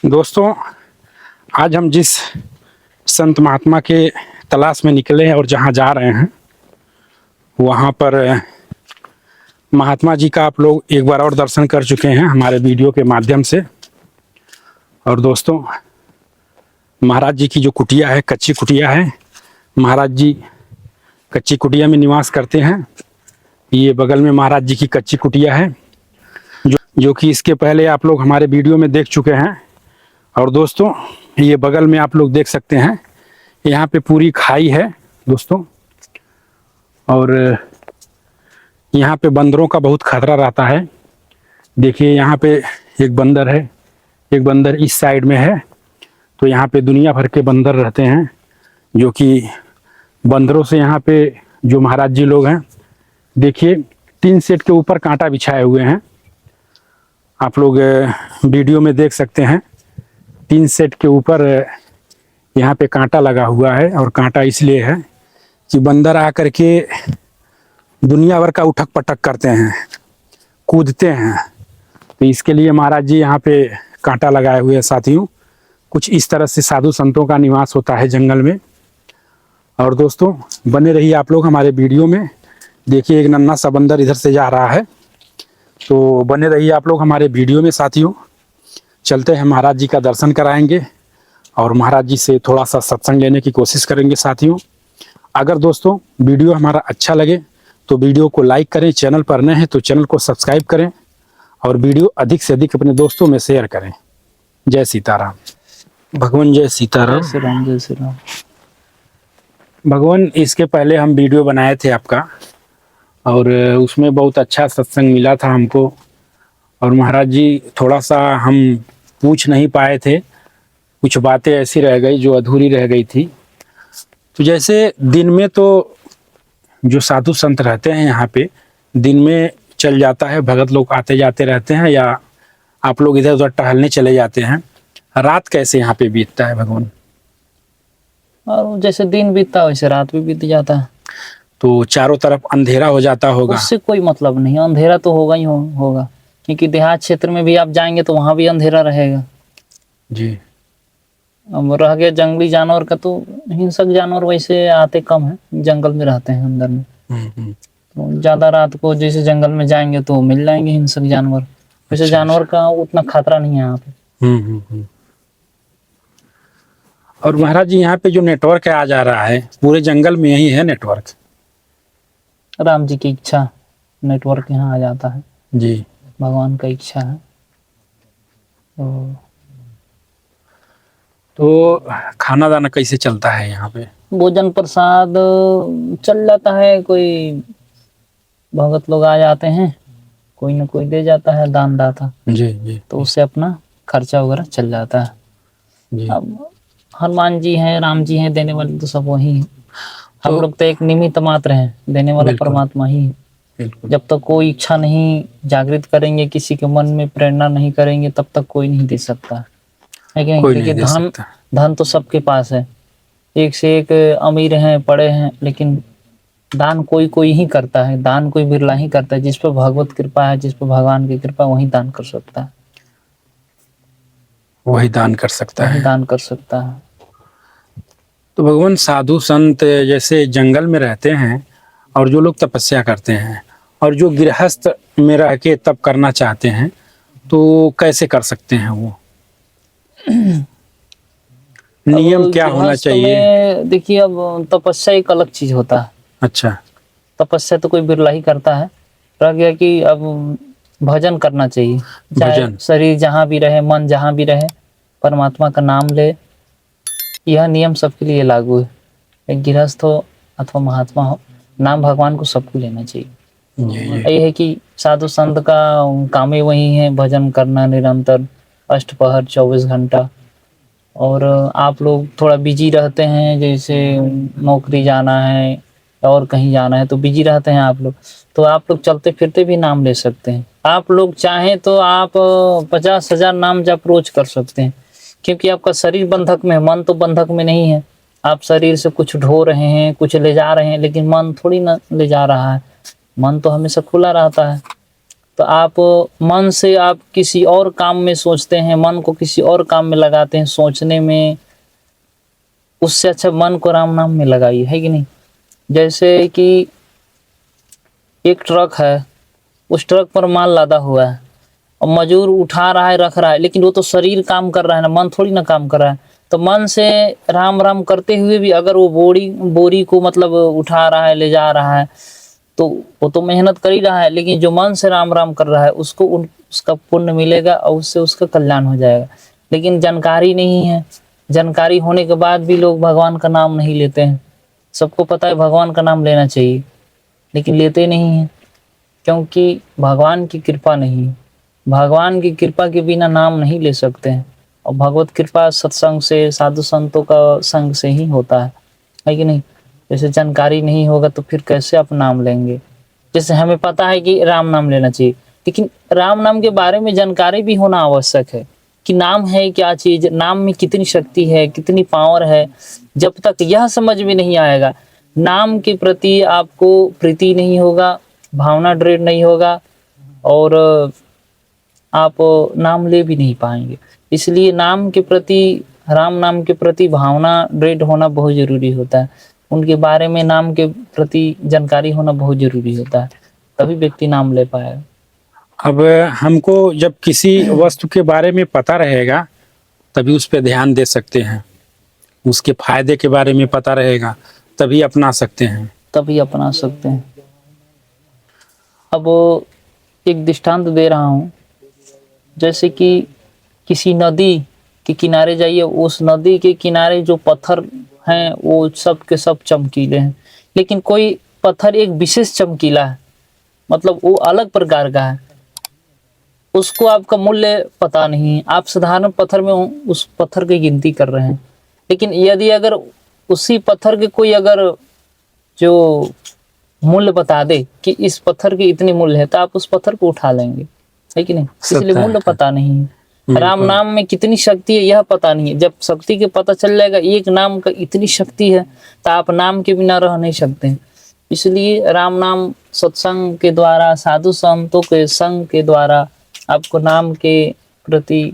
दोस्तों, आज हम जिस संत महात्मा के तलाश में निकले हैं और जहां जा रहे हैं वहां पर महात्मा जी का आप लोग एक बार और दर्शन कर चुके हैं हमारे वीडियो के माध्यम से। और दोस्तों, महाराज जी की जो कुटिया है, कच्ची कुटिया है, महाराज जी कच्ची कुटिया में निवास करते हैं। ये बगल में महाराज जी की कच्ची कुटिया है जो कि इसके पहले आप लोग हमारे वीडियो में देख चुके हैं। और दोस्तों, ये बगल में आप लोग देख सकते हैं, यहाँ पे पूरी खाई है दोस्तों। और यहाँ पे बंदरों का बहुत खतरा रहता है। देखिए, यहाँ पे एक बंदर है, एक बंदर इस साइड में है। तो यहाँ पे दुनिया भर के बंदर रहते हैं, जो कि बंदरों से यहाँ पे जो महाराज जी लोग हैं, देखिए 3 सेट के ऊपर कांटा बिछाए हुए हैं। आप लोग वीडियो में देख सकते हैं, 3 सेट के ऊपर यहाँ पे कांटा लगा हुआ है। और कांटा इसलिए है कि बंदर आकर के दुनिया भर का उठक पटक करते हैं, कूदते हैं। तो इसके लिए महाराज जी यहाँ पे कांटा लगाए हुए हैं साथियों। कुछ इस तरह से साधु संतों का निवास होता है जंगल में। और दोस्तों, बने रहिए आप लोग हमारे वीडियो में। देखिए, एक नन्हा सा बंदर इधर से जा रहा है, तो बने रहिए आप लोग हमारे वीडियो में साथियों। चलते हैं, महाराज जी का दर्शन कराएंगे और महाराज जी से थोड़ा सा सत्संग लेने की कोशिश करेंगे साथियों। अगर दोस्तों वीडियो हमारा अच्छा लगे तो वीडियो को लाइक करें, चैनल पर नए हैं तो चैनल को सब्सक्राइब करें और वीडियो अधिक से अधिक अपने दोस्तों में शेयर करें। जय सीताराम। भगवान जय सीताराम। जय श्री राम, जय श्री राम। भगवान, इसके पहले हम वीडियो बनाए थे आपका और उसमें बहुत अच्छा सत्संग मिला था हमको। और महाराज जी थोड़ा सा हम पूछ नहीं पाए थे, कुछ बातें ऐसी रह गई जो अधूरी रह गई थी। तो जैसे दिन में तो जो साधु संत रहते हैं यहाँ पे, दिन में चल जाता है, भगत लोग आते जाते रहते हैं, या आप लोग इधर उधर टहलने चले जाते हैं। रात कैसे यहाँ पे बीतता है भगवान? और जैसे दिन बीतता वैसे रात भी बीत जाता है। तो चारों तरफ अंधेरा हो जाता होगा। उससे कोई मतलब नहीं, अंधेरा तो होगा ही होगा, क्योंकि देहात क्षेत्र में भी आप जाएंगे तो वहां भी अंधेरा रहेगा जी। अब रह गया जंगली जानवर का, तो हिंसक जानवर वैसे आते कम है, जंगल में रहते हैं अंदर में। तो ज्यादा रात को जैसे जंगल में जाएंगे तो मिल जाएंगे हिंसक जानवर। वैसे जानवर का उतना खतरा नहीं है यहाँ पे। और महाराज जी, यहाँ पे जो नेटवर्क आ जा रहा है, पूरे जंगल में यही है नेटवर्क? राम जी की इच्छा नेटवर्क यहाँ आ जाता है जी। भगवान का इच्छा है। तो खाना दाना कैसे चलता है यहाँ पे? भोजन प्रसाद चल जाता है, कोई भगत लोग आ जाते हैं, कोई ना कोई दे जाता है दान दाता जी जी। तो उससे अपना खर्चा वगैरह चल जाता है जी। अब हनुमान जी हैं, राम जी हैं, देने वाले तो सब वही हैं। हम लोग तो एक निमित्त मात्र हैं, देने वाला परमात्मा ही है। जब तक कोई इच्छा नहीं जागृत करेंगे, किसी के मन में प्रेरणा नहीं करेंगे, तब तक कोई नहीं दे सकता है कि नहीं? क्योंकि धन तो सबके पास है, एक से एक अमीर हैं, पड़े हैं, लेकिन दान कोई कोई ही करता है, दान कोई बिरला ही करता है। जिस पर भगवत कृपा है, जिस पर भगवान की कृपा, वही दान कर सकता है, वही दान कर सकता है, दान कर सकता है। तो भगवान, साधु संत जैसे जंगल में रहते हैं और जो लोग तपस्या करते हैं और जो गृहस्थ में रह के तप करना चाहते हैं, तो कैसे कर सकते हैं वो? नियम क्या होना चाहिए? देखिए, अब तपस्या एक अलग चीज होता है। अच्छा। तपस्या तो कोई बिरला ही करता है। रह गया कि अब भजन करना चाहिए, चाहे शरीर जहाँ भी रहे, मन जहाँ भी रहे, परमात्मा का नाम ले। यह नियम सबके लिए लागू है, एक गृहस्थ हो अथवा महात्मा हो, नाम भगवान को सबको लेना चाहिए। ये है कि साधु संत का काम ही वही है, भजन करना निरंतर, अष्टपहर 24 घंटा। और आप लोग थोड़ा बिजी रहते हैं, जैसे नौकरी जाना है और कहीं जाना है तो बिजी रहते हैं आप लोग, तो आप लोग चलते फिरते भी नाम ले सकते हैं। आप लोग चाहें तो आप 50,000 नाम जप रोज कर सकते हैं, क्योंकि आपका शरीर बंधक में है, मन तो बंधक में नहीं है। आप शरीर से कुछ ढो रहे हैं, कुछ ले जा रहे हैं, लेकिन मन थोड़ी ना ले जा रहा है, मन तो हमेशा खुला रहता है। तो आप मन से आप किसी और काम में सोचते हैं, मन को किसी और काम में लगाते हैं सोचने में, उससे अच्छा मन को राम नाम में लगाइए, है कि नहीं। जैसे कि एक ट्रक है, उस ट्रक पर माल लादा हुआ है और मजदूर उठा रहा है, रख रहा है, लेकिन वो तो शरीर काम कर रहा है ना, मन थोड़ी ना काम कर रहा है। तो मन से राम राम करते हुए भी अगर वो बोरी को मतलब उठा रहा है, ले जा रहा है, तो वो तो मेहनत कर ही रहा है, लेकिन जो मन से राम राम कर रहा है उसको उसका पुण्य मिलेगा और उससे उसका कल्याण हो जाएगा। लेकिन जानकारी नहीं है, जानकारी होने के बाद भी लोग भगवान का नाम नहीं लेते हैं। सबको पता है भगवान का नाम लेना चाहिए, लेकिन लेते नहीं हैं, क्योंकि भगवान की कृपा नहीं है। भगवान की कृपा के बिना नाम नहीं ले सकते हैं, और भगवत कृपा सत्संग से, साधु संतों का संग से ही होता है कि नहीं। जैसे जानकारी नहीं होगा तो फिर कैसे आप नाम लेंगे। जैसे हमें पता है कि राम नाम लेना चाहिए, लेकिन राम नाम के बारे में जानकारी भी होना आवश्यक है कि नाम है क्या चीज, नाम में कितनी शक्ति है, कितनी पावर है। जब तक यह समझ में नहीं आएगा, नाम के प्रति आपको प्रीति नहीं होगा, भावना दृढ़ नहीं होगा, और आप नाम ले भी नहीं पाएंगे। इसलिए नाम के प्रति, राम नाम के प्रति भावना दृढ़ होना बहुत जरूरी होता है। उनके बारे में, नाम के प्रति जानकारी होना बहुत जरूरी होता है, तभी व्यक्ति नाम ले पाएगा। अब हमको जब किसी वस्तु के बारे में पता रहेगा तभी उस पर ध्यान दे सकते हैं, उसके फायदे के बारे में पता रहेगा तभी अपना सकते हैं। तभी अपना सकते हैं। अब एक दृष्टांत दे रहा हूँ, जैसे कि किसी नदी के किनारे जाइए, उस नदी के किनारे जो पत्थर हैं वो सब के सब चमकीले हैं, लेकिन कोई पत्थर एक विशेष चमकीला है, मतलब वो अलग प्रकार का है, उसको आपका मूल्य पता नहीं। आप साधारण पत्थर में उस पत्थर की गिनती कर रहे हैं, लेकिन यदि अगर उसी पत्थर के कोई अगर जो मूल्य बता दे कि इस पत्थर की इतनी मूल्य है, तो आप उस पत्थर को उठा लेंगे, है कि नहीं। इसलिए मूल्य पता नहीं है। राम नाम में कितनी शक्ति है यह पता नहीं है। जब शक्ति के पता चल जाएगा, एक नाम का इतनी शक्ति है, तो आप नाम के बिना रह नहीं सकते। इसलिए राम नाम सत्संग के द्वारा, साधु संतों के संग के द्वारा आपको नाम के प्रति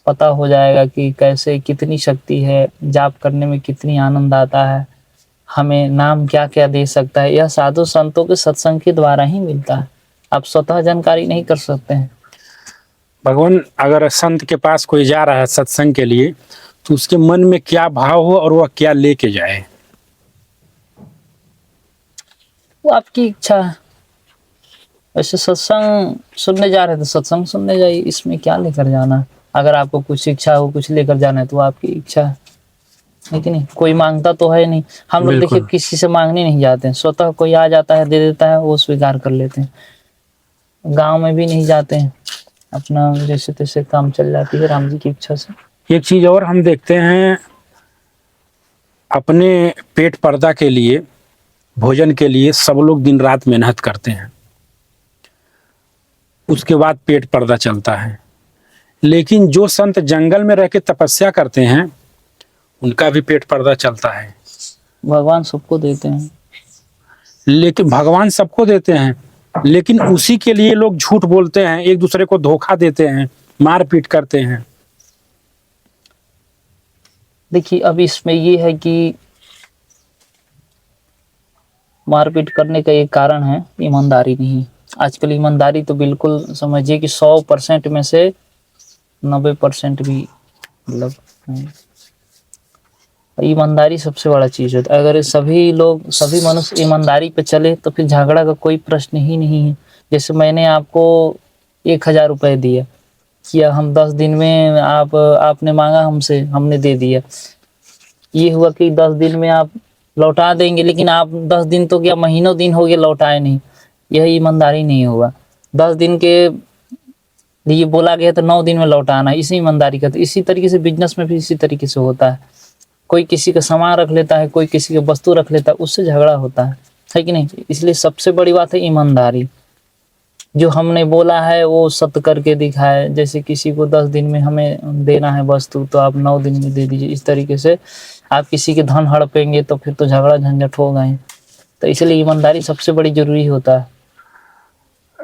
पता हो जाएगा कि कैसे, कितनी शक्ति है, जाप करने में कितनी आनंद आता है, हमें नाम क्या क्या दे सकता है। यह साधु संतों के सत्संग के द्वारा ही मिलता है, आप स्वतः जानकारी नहीं कर सकते हैं। भगवान अगर संत के पास कोई जा रहा है सत्संग के लिए, तो उसके मन में क्या भाव हो और वह क्या लेके जाए, वो आपकी इच्छा है। वैसे सत्संग सुनने जा रहे थे, सत्संग सुनने जाइए, इसमें क्या लेकर जाना। अगर आपको कुछ इच्छा हो, कुछ लेकर जाना है, तो आपकी इच्छा है कि नहीं। कोई मांगता तो है नहीं। हम लोग देखिए किसी से मांगने नहीं जाते हैं, स्वतः कोई आ जाता है, दे देता है, वो स्वीकार कर लेते हैं। गांव में भी नहीं जाते हैं, अपना जैसे तैसे काम चल जाती है राम जी की इच्छा से। एक चीज और हम देखते हैं, अपने पेट पर्दा के लिए, भोजन के लिए सब लोग दिन रात मेहनत करते हैं, उसके बाद पेट पर्दा चलता है। लेकिन जो संत जंगल में रह के तपस्या करते हैं, उनका भी पेट पर्दा चलता है। भगवान सबको देते हैं, लेकिन भगवान सबको देते हैं, लेकिन उसी के लिए लोग झूठ बोलते हैं, एक दूसरे को धोखा देते हैं, मारपीट करते हैं। देखिए अब इसमें ये है कि मारपीट करने का एक कारण है ईमानदारी नहीं। आजकल ईमानदारी तो बिल्कुल समझिए कि 100% में से 90% भी मतलब नहीं। ईमानदारी सबसे बड़ा चीज होता है। अगर सभी लोग, सभी मनुष्य ईमानदारी पे चले तो फिर झगड़ा का कोई प्रश्न ही नहीं है। जैसे मैंने आपको 1000 रुपए दिया, किया हम 10 दिन में, आपने मांगा हमसे, हमने दे दिया। ये हुआ कि 10 दिन में आप लौटा देंगे, लेकिन आप 10 दिन तो क्या, महीनों दिन हो गए लौटाए नहीं। यह ईमानदारी नहीं होगा। 10 दिन के लिए बोला गया तो 9 दिन में लौटाना, इसी ईमानदारी का। तो इसी तरीके से बिजनेस में भी इसी तरीके से होता है। कोई किसी का सामान रख लेता है, कोई किसी की वस्तु रख लेता है, उससे झगड़ा होता है कि नहीं। इसलिए सबसे बड़ी बात है ईमानदारी। जो हमने बोला है वो सत्य करके दिखाए। जैसे किसी को 10 दिन में हमें देना है वस्तु, तो आप 9 दिन में दे दीजिए। इस तरीके से आप किसी के धन हड़पेंगे तो फिर तो झगड़ा झंझट होगा ही। तो इसलिए ईमानदारी सबसे बड़ी जरूरी होता है।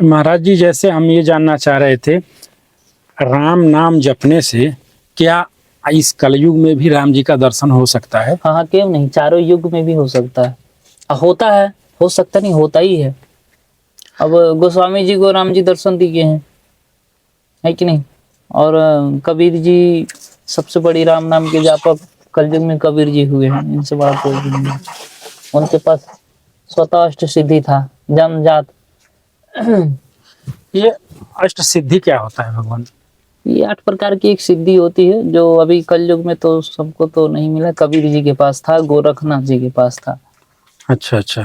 महाराज जी, जैसे हम ये जानना चाह रहे थे, राम नाम जपने से क्या इस कलयुग में भी राम जी का दर्शन हो सकता है? हाँ हाँ, क्यों नहीं, चारों युग में भी हो सकता है। होता है, हो सकता नहीं, होता ही है। अब गोस्वामी जी को राम जी दर्शन दिए हैं, है कि नहीं? और कबीर जी सबसे बड़ी राम नाम के जापक कलयुग में कबीर जी हुए हैं, इनसे बड़ा कोई भी नहीं। उनके पास स्वतः अष्ट सिद्धि था, जन्मजात। ये अष्ट सिद्धि क्या होता है भगवान? ये 8 प्रकार की एक सिद्धि होती है, जो अभी कलयुग में तो सबको तो नहीं मिला। कबीर जी के पास था, गोरखनाथ जी के पास था। अच्छा अच्छा।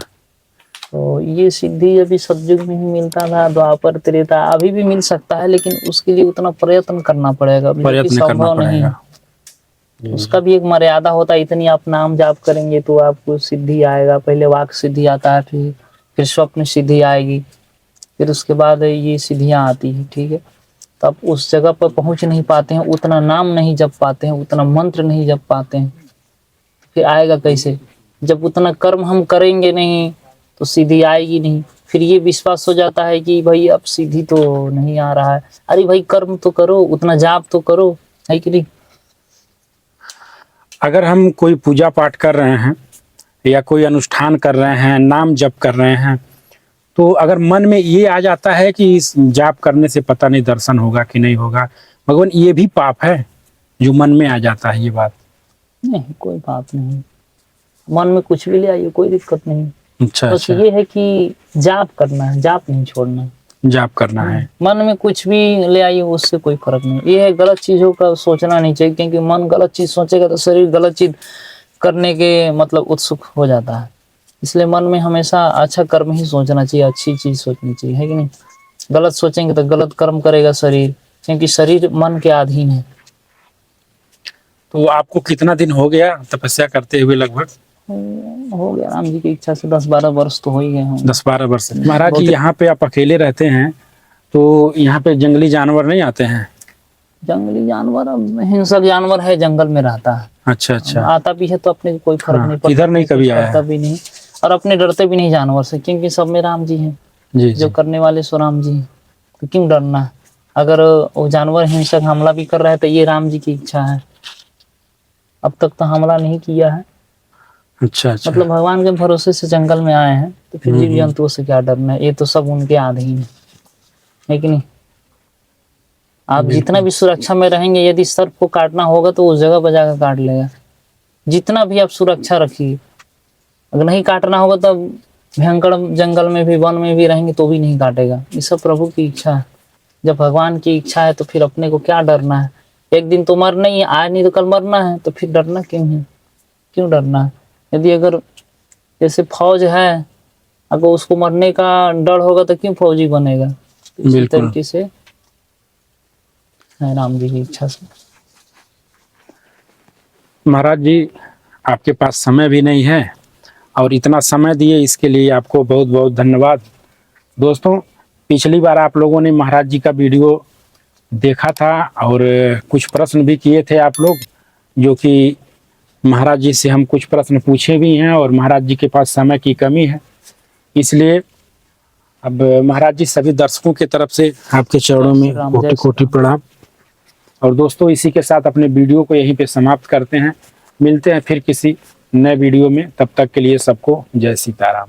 तो ये सिद्धि अभी सतयुग में ही मिलता था, द्वापर त्रेता, अभी भी मिल सकता है, लेकिन उसके लिए उतना प्रयत्न करना पड़ेगा, जो कि प्रयत्न करना संभव नहीं है। पड़ेगा। उसका भी एक मर्यादा होता है, इतनी आप नाम जाप करेंगे तो आपको सिद्धि आएगा। पहले वाक सिद्धि आता है, फिर स्वप्न सिद्धि आएगी, फिर उसके बाद ये सिद्धियां आती है, ठीक है। तो आप उस जगह पर पहुंच नहीं पाते हैं, उतना नाम नहीं जप पाते हैं, उतना मंत्र नहीं जप पाते हैं, फिर आएगा कैसे? जब उतना कर्म हम करेंगे नहीं तो सीधी आएगी नहीं। फिर ये विश्वास हो जाता है कि भाई अब सीधी तो नहीं आ रहा है। अरे भाई, कर्म तो करो, उतना जाप तो करो, है कि नहीं? अगर हम कोई पूजा पाठ कर रहे हैं या कोई अनुष्ठान कर रहे हैं, नाम जप कर रहे हैं, तो अगर मन में ये आ जाता है कि इस जाप करने से पता नहीं दर्शन होगा कि नहीं होगा, भगवान ये भी पाप है जो मन में आ जाता है ये बात? नहीं, कोई बात नहीं, मन में कुछ भी ले आइए, कोई दिक्कत नहीं। अच्छा बस अच्छा। ये है कि जाप करना है, जाप नहीं छोड़ना है। जाप करना है। मन में कुछ भी ले आइए, उससे कोई फर्क नहीं। ये है, गलत चीजों का सोचना नहीं चाहिए, क्योंकि मन गलत चीज सोचेगा तो शरीर गलत चीज करने के मतलब उत्सुक हो जाता है। इसलिए मन में हमेशा अच्छा कर्म ही सोचना चाहिए, अच्छी चीज सोचनी चाहिए, है कि नहीं? गलत सोचेंगे तो गलत कर्म करेगा शरीर, क्योंकि शरीर मन के अधीन है। तो आपको कितना दिन हो गया तपस्या करते हुए? लगभग हो गया, राम जी की इच्छा से 10-12 वर्ष तो हो ही गए होंगे। 10-12 वर्ष। महाराज जी, यहाँ पे आप अकेले रहते हैं तो यहाँ पे जंगली जानवर नहीं आते हैं? जंगली जानवर, अब हिंसक जानवर है, जंगल में रहता है। अच्छा अच्छा। आता भी है तो अपने को कोई फर्क हाँ, नहीं पड़ता, इधर नहीं कभी आया है। भी नहीं, और अपने डरते भी नहीं जानवर से, क्योंकि सब में राम जी हैं। जी जो जी। करने वाले सो राम जी हैं, तो क्यों डरना है? अगर वो जानवर हिंसक हमला भी कर रहा है तो ये राम जी की इच्छा है। अब तक तो हमला नहीं किया है, अच्छा अच्छा। मतलब भगवान के भरोसे से जंगल में आए हैं, तो फिर जीव जंतुओं से क्या डरना है? ये तो सब उनके अधीन है कि नहीं? आप जितना भी सुरक्षा में रहेंगे, यदि सर्प को काटना होगा तो उस जगह पर जाकर काट लेगा। जितना भी आप सुरक्षा रखिए, अगर नहीं काटना होगा तो भयंकर जंगल में भी, वन में भी रहेंगे तो भी नहीं काटेगा। ये सब प्रभु की इच्छा है। जब भगवान की इच्छा है तो फिर अपने को क्या डरना है? एक दिन तो मरना ही है, आज नहीं तो कल मरना है, तो फिर डरना क्यों है? क्यों डरना है? यदि अगर जैसे फौज है, अगर उसको मरने का डर होगा तो क्यों फौजी बनेगा? इसी तरीके से है राम जी की इच्छा से। महाराज जी, आपके पास समय भी नहीं है और इतना समय दिए इसके लिए आपको बहुत बहुत धन्यवाद। दोस्तों, पिछली बार आप लोगों ने महाराज जी का वीडियो देखा था और कुछ प्रश्न भी किए थे आप लोग, जो कि महाराज जी से हम कुछ प्रश्न पूछे भी हैं और महाराज जी के पास समय की कमी है, इसलिए अब महाराज जी सभी दर्शकों की तरफ से आपके चरणों में कोटि कोटि प्रणाम। और दोस्तों, इसी के साथ अपने वीडियो को यहीं पे समाप्त करते हैं। मिलते हैं फिर किसी नए वीडियो में, तब तक के लिए सबको जय सीताराम।